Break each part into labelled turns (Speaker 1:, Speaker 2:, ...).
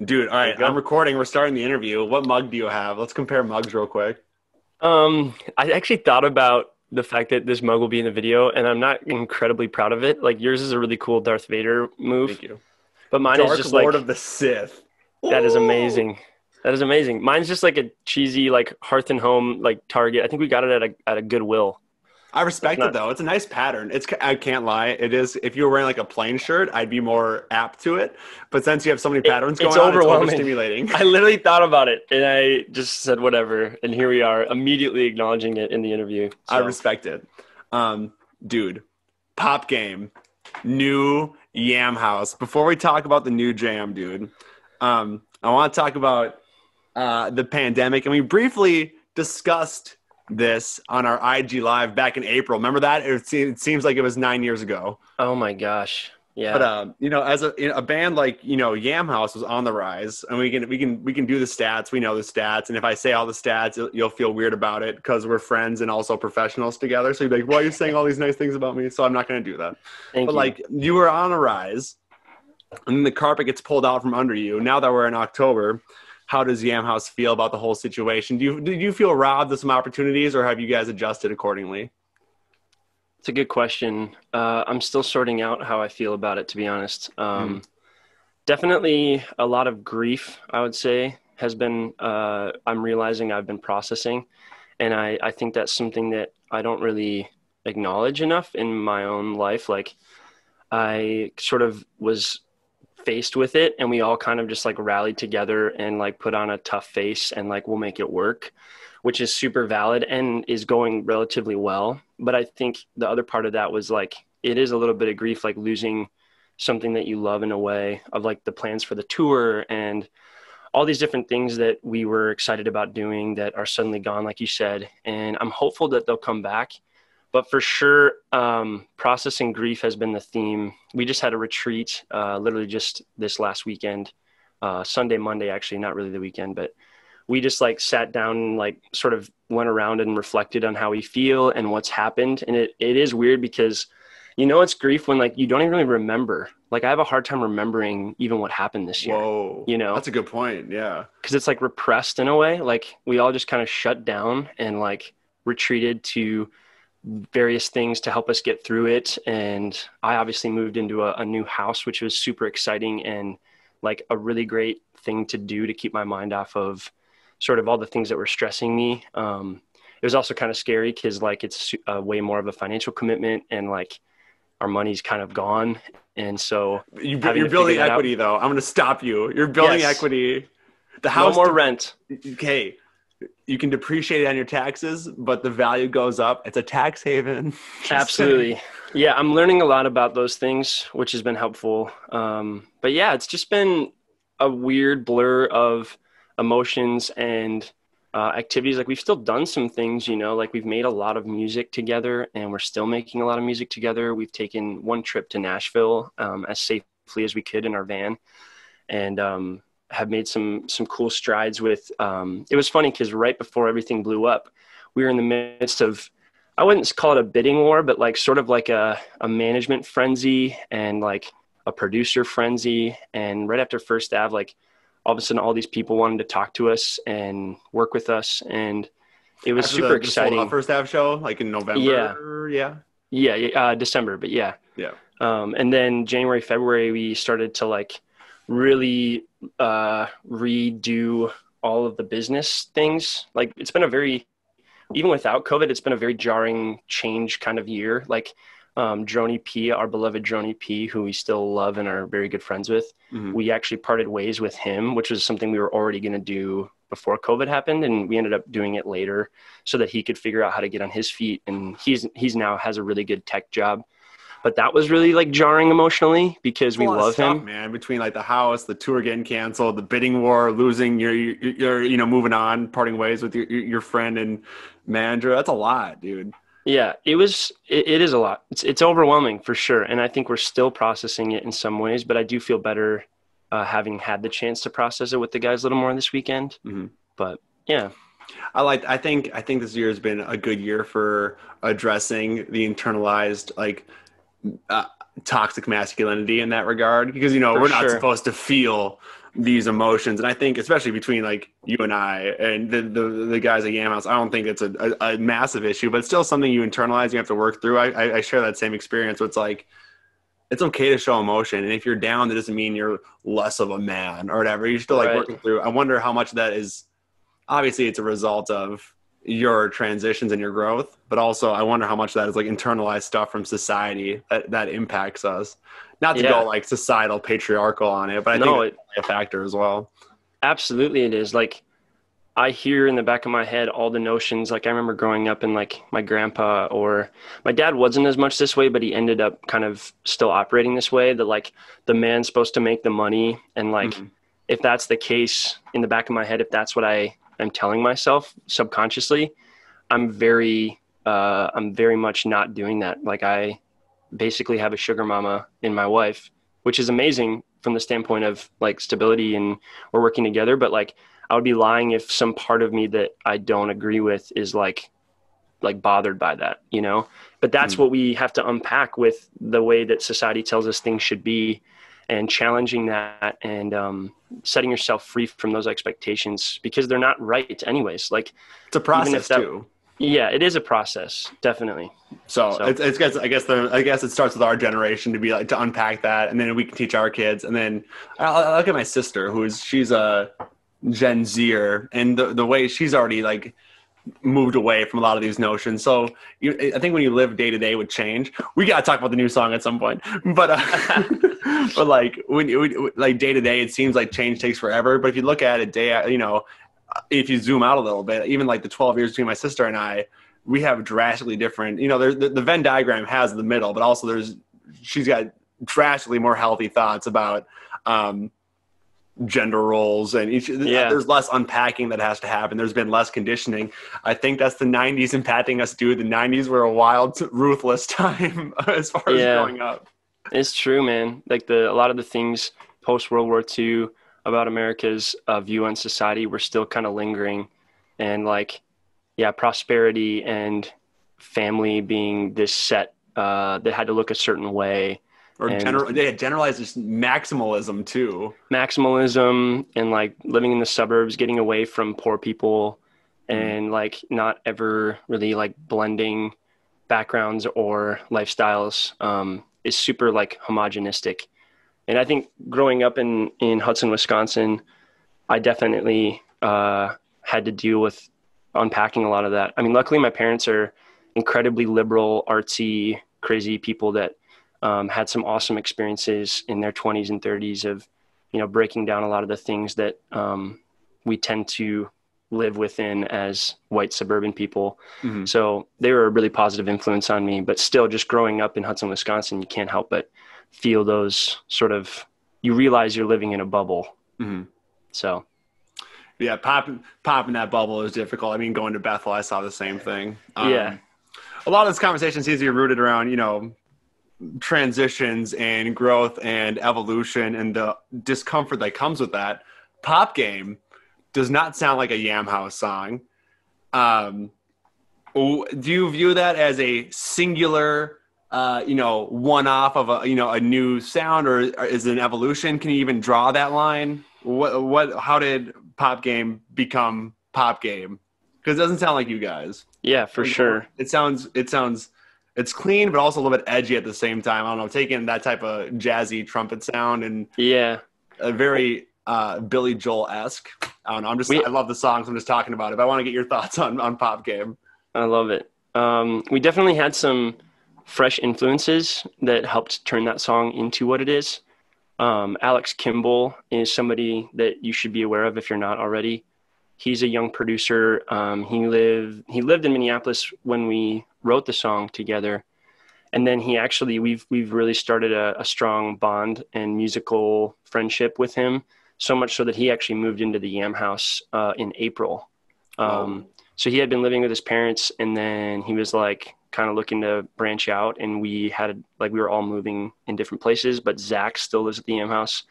Speaker 1: Dude, all
Speaker 2: There
Speaker 1: right,
Speaker 2: you
Speaker 1: I'm
Speaker 2: go.
Speaker 1: recording. We're starting the interview. What mug do you have? Let's compare mugs real quick.
Speaker 2: I actually thought about the fact that this mug will be in the video, and I'm not incredibly proud of it. Like yours is a really cool Darth Vader move,
Speaker 1: Thank you.
Speaker 2: but mine is
Speaker 1: Dark
Speaker 2: just
Speaker 1: Lord of
Speaker 2: like
Speaker 1: the Sith.
Speaker 2: that is
Speaker 1: Ooh!
Speaker 2: amazing. That is amazing. Mine's just like a cheesy like Hearth and Home like Target. I think we got it at a Goodwill.
Speaker 1: I
Speaker 2: It's
Speaker 1: respect it
Speaker 2: not.
Speaker 1: though. It's a nice pattern. I can't lie. It is. If you were wearing like a plain shirt, I'd be more apt to it. But since you have so many patterns
Speaker 2: It's
Speaker 1: going on, it's
Speaker 2: overwhelming.
Speaker 1: overstimulating.
Speaker 2: I literally thought about it, and I just said whatever, and here we are, immediately acknowledging it in the interview.
Speaker 1: I
Speaker 2: So.
Speaker 1: respect it. Dude, pop game, new Yam House. Before we talk about the new jam, dude, I want to talk about the pandemic, and we briefly discussed this on our IG live back in April. Remember that? It seems like it was 9 years ago.
Speaker 2: Oh my gosh.
Speaker 1: But
Speaker 2: Yeah.
Speaker 1: as a band like Yam House was on the rise, and we can do the stats. We know the stats, and if I say all the stats, you'll feel weird about it because we're friends and also professionals together. So you'd be like, "Why are you saying all these nice things about me?" So I'm not going to do that.
Speaker 2: Thank
Speaker 1: But
Speaker 2: you.
Speaker 1: like you were on a rise, and then the carpet gets pulled out from under you. Now that we're in October, how does Yam House feel about the whole situation? Do you feel robbed of some opportunities, or have you guys adjusted accordingly?
Speaker 2: It's a good question. I'm still sorting out how I feel about it, to be honest.
Speaker 1: Mm,
Speaker 2: Definitely a lot of grief, I would say, has been, I'm realizing I've been processing. And I think that's something that I don't really acknowledge enough in my own life. Like, I sort of was faced with it, and we all kind of just like rallied together and like put on a tough face and like we'll make it work, which is super valid and is going relatively well. But I think the other part of that was like it is a little bit of grief, like losing something that you love in a way of like the plans for the tour and all these different things that we were excited about doing that are suddenly gone, like you said. And I'm hopeful that they'll come back. But for sure, processing grief has been the theme. We just had a retreat, literally just this last weekend, Sunday, Monday, actually, not really the weekend, but we just like sat down and like sort of went around and reflected on how we feel and what's happened. And it is weird because it's grief when like you don't even really remember. Like I have a hard time remembering even what happened this year,
Speaker 1: whoa, that's a good point. Yeah.
Speaker 2: because it's like repressed in a way. Like we all just kind of shut down and like retreated to various things to help us get through it. And I obviously moved into a new house, which was super exciting and like a really great thing to do to keep my mind off of sort of all the things that were stressing me. It was also kind of scary because like it's way more of a financial commitment and like our money's kind of gone. And so having
Speaker 1: You're
Speaker 2: to figure
Speaker 1: building
Speaker 2: that out.
Speaker 1: equity, though. I'm going to stop you. You're building
Speaker 2: Yes,
Speaker 1: equity. The
Speaker 2: no
Speaker 1: house,
Speaker 2: more rent.
Speaker 1: okay, you can depreciate it on your taxes, but the value goes up. It's a tax haven. Just saying.
Speaker 2: Absolutely. Yeah, I'm learning a lot about those things, which has been helpful. But yeah, it's just been a weird blur of emotions and activities. Like we've still done some things, like we've made a lot of music together and we're still making a lot of music together. We've taken one trip to Nashville as safely as we could in our van and have made some cool strides with. It was funny because right before everything blew up, we were in the midst of, I wouldn't call it a bidding war, but like sort of like a management frenzy and like a producer frenzy. And right after First Ave, like all of a sudden all these people wanted to talk to us and work with us. And it was
Speaker 1: After
Speaker 2: super
Speaker 1: the sold out
Speaker 2: exciting.
Speaker 1: first half show, like in
Speaker 2: Yeah.
Speaker 1: November, yeah,
Speaker 2: Yeah. December, but yeah.
Speaker 1: yeah.
Speaker 2: And then January, February, we started to like really redo all of the business things. Like it's been a very, even without COVID, it's been a very jarring change kind of year. Like Droney P, our beloved Droney P, who we still love and are very good friends with,
Speaker 1: Hmm.
Speaker 2: we actually parted ways with him, which was something we were already going to do before COVID happened, and we ended up doing it later so that he could figure out how to get on his feet. And he's now has a really good tech job, but that was really like jarring emotionally because
Speaker 1: It's a
Speaker 2: we
Speaker 1: lot of
Speaker 2: love
Speaker 1: stuff,
Speaker 2: him.
Speaker 1: man. Between like the house, the tour getting canceled, the bidding war, losing your moving on, parting ways with your friend and manager. That's a lot, dude.
Speaker 2: Yeah, it is a lot. It's overwhelming for sure. And I think we're still processing it in some ways, but I do feel better having had the chance to process it with the guys a little more this weekend.
Speaker 1: Hmm.
Speaker 2: But yeah,
Speaker 1: I think this year has been a good year for addressing the internalized like uh, toxic masculinity in that regard because
Speaker 2: for
Speaker 1: we're not
Speaker 2: sure.
Speaker 1: supposed to feel these emotions. And I think especially between like you and I and the guys at Yam House, I don't think it's a massive issue, but it's still something you internalize, you have to work through. I share that same experience where it's like, it's okay to show emotion. And if you're down, that doesn't mean you're less of a man or whatever. You're still like
Speaker 2: Right.
Speaker 1: working through. I wonder how much of that is, obviously it's a result of your transitions and your growth, but also I wonder how much of that is like internalized stuff from society that impacts us. Not to go like societal patriarchal on it, but I think it's a factor as well.
Speaker 2: Absolutely it is. Like, I hear in the back of my head all the notions. Like, I remember growing up and like my grandpa or my dad wasn't as much this way, but he ended up kind of still operating this way, that like the man's supposed to make the money. And like, if that's the case in the back of my head, if that's what I am telling myself subconsciously, I'm very much not doing that. Like, I basically have a sugar mama in my wife, which is amazing from the standpoint of like stability and we're working together. But like, I would be lying if some part of me that I don't agree with is like bothered by that, you know. But that's what we have to unpack with the way that society tells us things should be, and challenging that, and setting yourself free from those expectations, because they're not right anyways. Like,
Speaker 1: it's a process too.
Speaker 2: Yeah, it is a process, definitely.
Speaker 1: So I guess it starts with our generation to be like, to unpack that, and then we can teach our kids. And then I look at my sister, she's a Gen Zer, and the way she's already like moved away from a lot of these notions. So I think when you live day to day with change, we got to talk about the new song at some point, but but like like day to day, it seems like change takes forever. But if you look at it if you zoom out a little bit, even like the 12 years between my sister and I, we have drastically different, the Venn diagram has the middle, but also she's got drastically more healthy thoughts about, gender roles, and there's less unpacking that has to happen. There's been less conditioning. I think that's the 90s impacting us, dude. The 90s were a wild, ruthless time as far as growing up.
Speaker 2: It's true, man. Like a lot of the things post World War II about America's view on society were still kind of lingering, and like, prosperity and family being this set that had to look a certain way.
Speaker 1: Or they had generalized this maximalism too.
Speaker 2: Maximalism, and like living in the suburbs, getting away from poor people, and like not ever really like blending backgrounds or lifestyles is super like homogenistic. And I think growing up in Hudson, Wisconsin, I definitely had to deal with unpacking a lot of that. I mean, luckily my parents are incredibly liberal, artsy, crazy people that had some awesome experiences in their 20s and 30s of, breaking down a lot of the things that we tend to live within as white suburban people. Mm-hmm. So they were a really positive influence on me, but still just growing up in Hudson, Wisconsin, you can't help but feel those sort of, you realize you're living in a bubble. Mm-hmm. So.
Speaker 1: Yeah, popping that bubble is difficult. I mean, going to Bethel, I saw the same thing. A lot of this conversation seems to be rooted around, transitions and growth and evolution and the discomfort that comes with that. Pop Game does not sound like a Yam Haus song. Do you view that as a singular, one-off of a new sound, or is it an evolution? Can you even draw that line? How did Pop Game become Pop Game? Because it doesn't sound like you guys.
Speaker 2: Yeah, for sure.
Speaker 1: It sounds it's clean, but also a little bit edgy at the same time. I don't know, taking that type of jazzy trumpet sound and a very Billy Joel-esque. I don't know. I love the songs. I'm just talking about it. But I want to get your thoughts on Pop Game.
Speaker 2: I love it. We definitely had some fresh influences that helped turn that song into what it is. Alex Kimball is somebody that you should be aware of if you're not already. He's a young producer. He lived in Minneapolis when we wrote the song together. And then we've really started a strong bond and musical friendship with him, so much so that he actually moved into the Yam House in April. So he had been living with his parents, and then he was like kind of looking to branch out, and we were all moving in different places, but Zach still lives at the Yam House.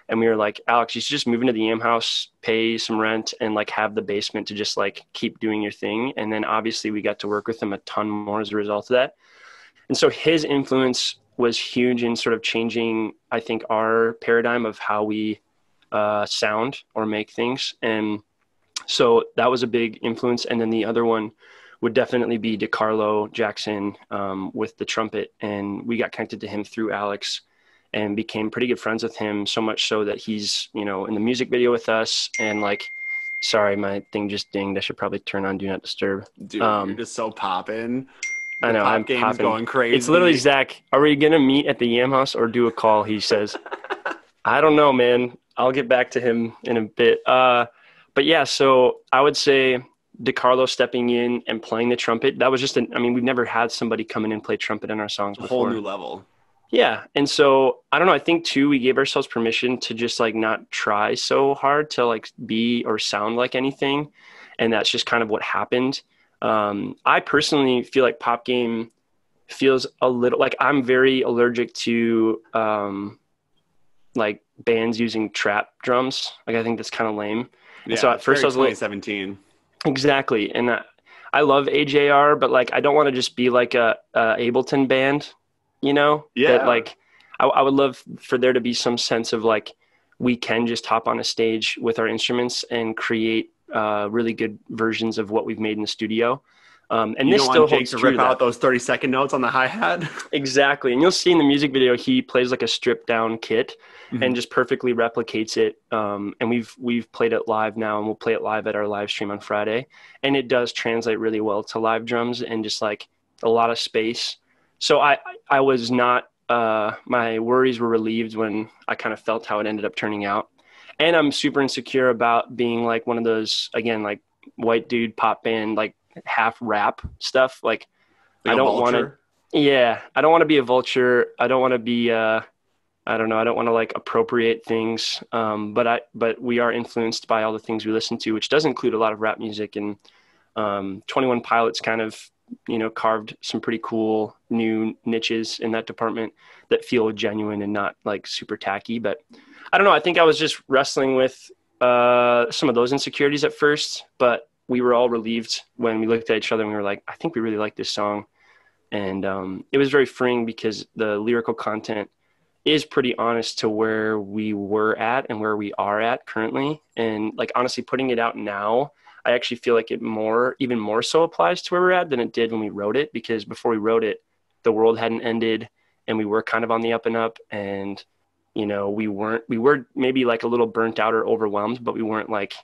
Speaker 2: And we were like, Alex, you should just move into the Yam House, pay some rent, and like have the basement to just like keep doing your thing. And then obviously we got to work with him a ton more as a result of that. And so his influence was huge in sort of changing, I think, our paradigm of how we sound or make things. And so that was a big influence. And then the other one would definitely be DeCarlo Jackson with the trumpet. And we got connected to him through Alex and became pretty good friends with him, so much so that he's, in the music video with us. And like, sorry, my thing just dinged. I should probably turn on Do Not Disturb.
Speaker 1: Dude, you're just so popping.
Speaker 2: I know, I'm
Speaker 1: game's
Speaker 2: popping.
Speaker 1: Going crazy.
Speaker 2: It's literally, Zach, are we going to meet at the Yam House or do a call? He says. I don't know, man. I'll get back to him in a bit. But yeah, so I would say DeCarlo stepping in and playing the trumpet, that was just we've never had somebody come in and play trumpet in our songs before.
Speaker 1: A whole new level.
Speaker 2: Yeah. And so I don't know. I think too, we gave ourselves permission to just like not try so hard to like be or sound like anything. And that's just kind of what happened. I personally feel like Pop Game feels a little like I'm very allergic to like bands using trap drums. Like I think that's kind of lame.
Speaker 1: Yeah,
Speaker 2: and so at first I was
Speaker 1: 2017.
Speaker 2: Exactly. And I love AJR, but like I don't want to just be like a Ableton band, Yeah. That, like I would love for there to be some sense of like we can just hop on a stage with our instruments and create really good versions of what we've made in the studio. And
Speaker 1: you
Speaker 2: this
Speaker 1: don't
Speaker 2: still
Speaker 1: want Jake
Speaker 2: holds
Speaker 1: to
Speaker 2: true
Speaker 1: rip out those 30-second notes on the hi-hat.
Speaker 2: Exactly. And you'll see in the music video, he plays like a stripped down kit and just perfectly replicates it. And we've played it live now, and we'll play it live at our live stream on Friday. And it does translate really well to live drums and just like a lot of space. So I was not, my worries were relieved when I kind of felt how it ended up turning out. And I'm super insecure about being like one of those, again, like white dude pop band, like half rap stuff. Like I don't want to, I don't want to be a vulture. I don't want to be, I don't know. I don't want to like appropriate things. But we are influenced by all the things we listen to, which does include a lot of rap music, and 21 Pilots kind of, carved some pretty cool new niches in that department that feel genuine and not like super tacky. But I don't know. I think I was just wrestling with some of those insecurities at first, but we were all relieved when we looked at each other and we were like, I think we really like this song. And it was very freeing because the lyrical content is pretty honest to where we were at and where we are at currently. And like, honestly, putting it out now, I actually feel like it even more so applies to where we're at than it did when we wrote it, because before we wrote it, the world hadn't ended and we were kind of on the up and up. And, we were maybe like a little burnt out or overwhelmed, but we weren't like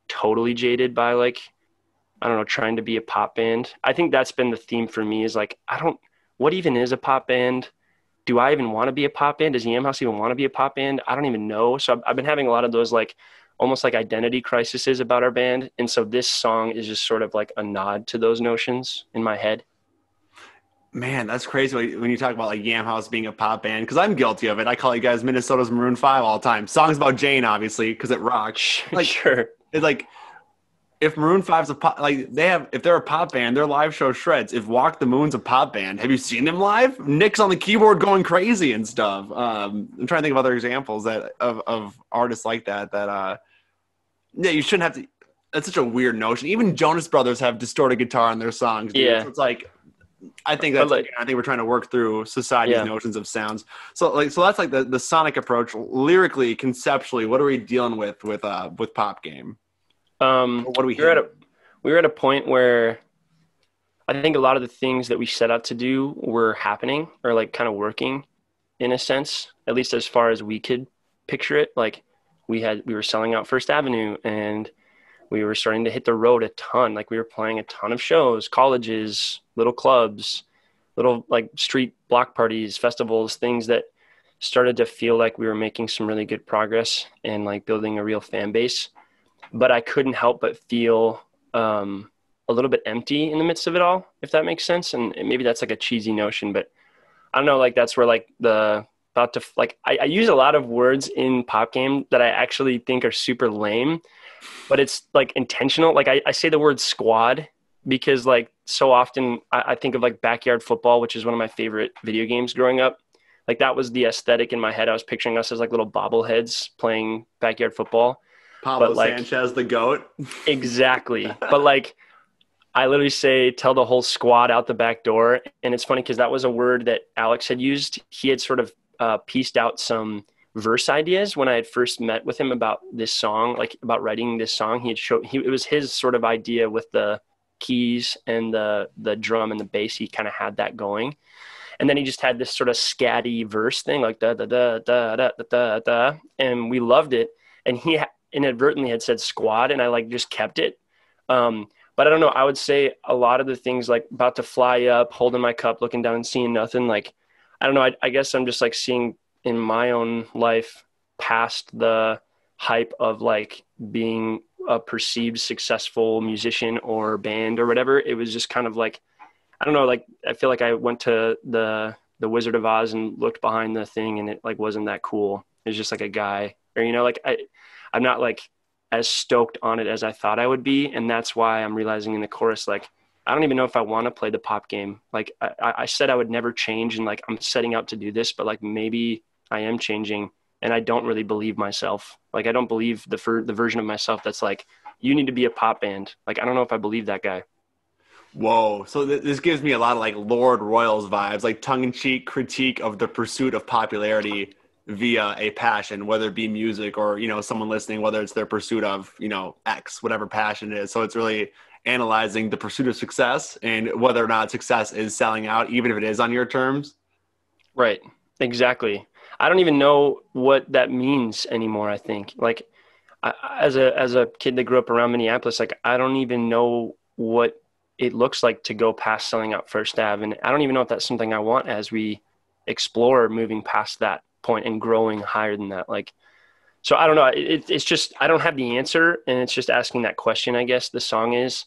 Speaker 2: totally jaded by like, I don't know, trying to be a pop band. I think that's been the theme for me, is like, what even is a pop band? Do I even want to be a pop band? Does Yam House even want to be a pop band? I don't even know. So I've been having a lot of those like almost like identity crises about our band. And so this song is just sort of like a nod to those notions in my head.
Speaker 1: Man, that's crazy when you talk about like Yam House being a pop band, because I'm guilty of it. I call you guys Minnesota's Maroon 5 all the time. Songs about Jane, obviously, because it rocks. Like,
Speaker 2: sure.
Speaker 1: It's like, if Maroon 5's a pop, like if they're a pop band, their live show shreds. If Walk the Moon's a pop band, have you seen them live? Nick's on the keyboard going crazy and stuff. I'm trying to think of other examples of artists like that. You shouldn't have to. That's such a weird notion. Even Jonas Brothers have distorted guitar in their songs. Dude.
Speaker 2: Yeah,
Speaker 1: so it's like, I think we're trying to work through society's notions of sounds. So that's like the sonic approach, lyrically, conceptually. What are we dealing with Pop Game? What do we
Speaker 2: were at a point where I think a lot of the things that we set out to do were happening, or like kind of working in a sense, at least as far as we could picture it. Like we were selling out First Avenue, and we were starting to hit the road a ton. Like we were playing a ton of shows, colleges, little clubs, little like street block parties, festivals, things that started to feel like we were making some really good progress and like building a real fan base. But I couldn't help but feel a little bit empty in the midst of it all, if that makes sense. And maybe that's like a cheesy notion, but I don't know, like that's where like I use a lot of words in Pop Game that I actually think are super lame, but it's like intentional. Like I say the word squad because like so often I think of like Backyard Football, which is one of my favorite video games growing up. Like that was the aesthetic in my head. I was picturing us as like little bobbleheads playing Backyard Football.
Speaker 1: Pablo Sanchez, the GOAT.
Speaker 2: Exactly. But like, I literally tell the whole squad out the back door. And it's funny because that was a word that Alex had used. He had sort of pieced out some verse ideas when I had first met with him about this song, like about writing this song. It was his sort of idea with the keys and the drum and the bass. He kind of had that going. And then he just had this sort of scatty verse thing, like da da da da da da da da, and we loved it. And he inadvertently had said squad, and I like just kept it. But I don't know. I would say a lot of the things like about to fly up, holding my cup, looking down and seeing nothing. Like, I don't know. I guess I'm just like seeing in my own life past the hype of like being a perceived successful musician or band or whatever. It was just kind of like, I don't know, like I feel like I went to the Wizard of Oz and looked behind the thing and it like wasn't that cool. It was just like a guy, or like I'm not like as stoked on it as I thought I would be, and that's why I'm realizing in the chorus like I don't even know if I want to play the pop game. Like I said I would never change, and like I'm setting out to do this, but like maybe I am changing, and I don't really believe myself. Like I don't believe the version of myself that's like you need to be a pop band. Like I don't know if I believe that guy.
Speaker 1: Whoa. So this gives me a lot of like Lord Royals vibes, like tongue-in-cheek critique of the pursuit of popularity via a passion, whether it be music or, someone listening, whether it's their pursuit of, X, whatever passion it is. So it's really analyzing the pursuit of success and whether or not success is selling out, even if it is on your terms.
Speaker 2: Right. Exactly. I don't even know what that means anymore. I think like as a kid that grew up around Minneapolis, like I don't even know what it looks like to go past selling out First Ave. And I don't even know if that's something I want as we explore moving past that point and growing higher than that. Like, so I don't know. It's just, I don't have the answer. And it's just asking that question, I guess the song is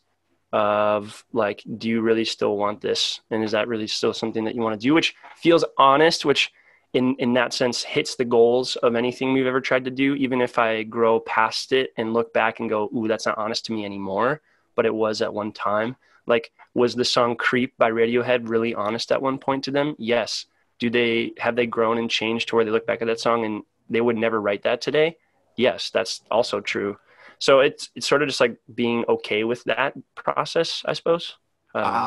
Speaker 2: of like, do you really still want this? And is that really still something that you want to do? Which feels honest, which in that sense hits the goals of anything we've ever tried to do. Even if I grow past it and look back and go, ooh, that's not honest to me anymore, but it was at one time. Like, was the song Creep by Radiohead really honest at one point to them? Yes. Have they grown and changed to where they look back at that song and they would never write that today? Yes, that's also true. So it's sort of just like being okay with that process, I suppose.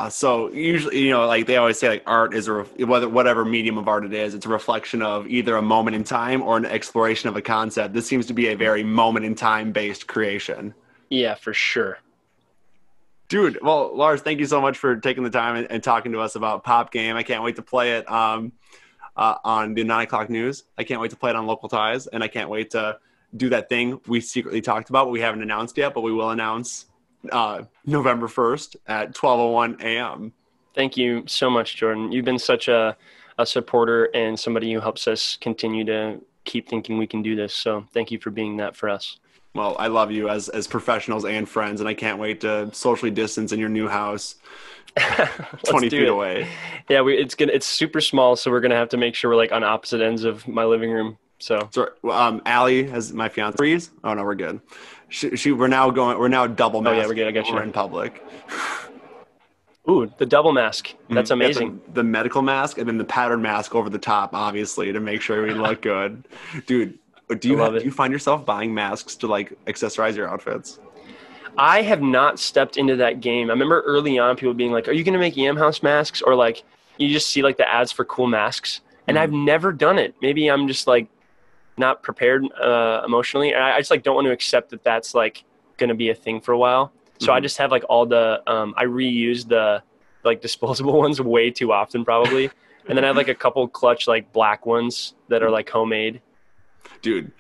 Speaker 1: So usually, like they always say, like art is whatever medium of art it is, it's a reflection of either a moment in time or an exploration of a concept. This seems to be a very moment in time based creation.
Speaker 2: Yeah, for sure.
Speaker 1: Dude, well, Lars, thank you so much for taking the time and talking to us about Pop Game. I can't wait to play it on the 9 o'clock news. I can't wait to play it on Local Ties, and I can't wait to do that thing we secretly talked about, but we haven't announced yet, but we will announce November 1st at 12:01 a.m.
Speaker 2: Thank you so much, Jordan. You've been such a supporter and somebody who helps us continue to keep thinking we can do this. So thank you for being that for us.
Speaker 1: Well, I love you as professionals and friends, and I can't wait to socially distance in your new house 20 feet away. Yeah,
Speaker 2: it's super small, so we're going to have to make sure we're like on opposite ends of my living room. So
Speaker 1: Allie has my fiance. Freeze? Oh no, we're good. We're now double mask.
Speaker 2: Oh yeah, we're good. I got you.
Speaker 1: We're in public.
Speaker 2: Ooh, the double mask. That's amazing.
Speaker 1: The medical mask and then the pattern mask over the top, obviously, to make sure we look good. Dude, do you find yourself buying masks to like accessorize your outfits?
Speaker 2: I have not stepped into that game. I remember early on people being like, are you going to make Yam Haus masks? Or like you just see like the ads for cool masks. And I've never done it. Maybe I'm just like not prepared emotionally. And I just like don't want to accept that that's like going to be a thing for a while. So I just have like all the I reuse the like disposable ones way too often probably. And then I have like a couple clutch like black ones that are like homemade.
Speaker 1: Dude,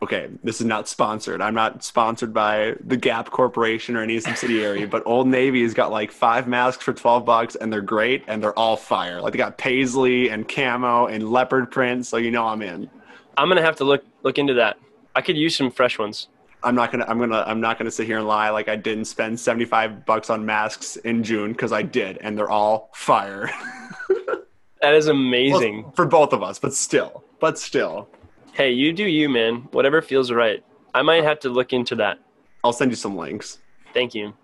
Speaker 1: okay, this is not sponsored. I'm not sponsored by the Gap Corporation or any subsidiary, but Old Navy has got like 5 masks for $12 and they're great and they're all fire. Like they got paisley and camo and leopard print, so I'm in. I'm
Speaker 2: gonna have to look into that. I could use some fresh ones.
Speaker 1: I'm not gonna sit here and lie like I didn't spend $75 on masks in June, because I did, and they're all fire.
Speaker 2: That is amazing.
Speaker 1: Well, for both of us, but still.
Speaker 2: Hey, you do you, man. Whatever feels right. I might have to look into that.
Speaker 1: I'll send you some links.
Speaker 2: Thank you.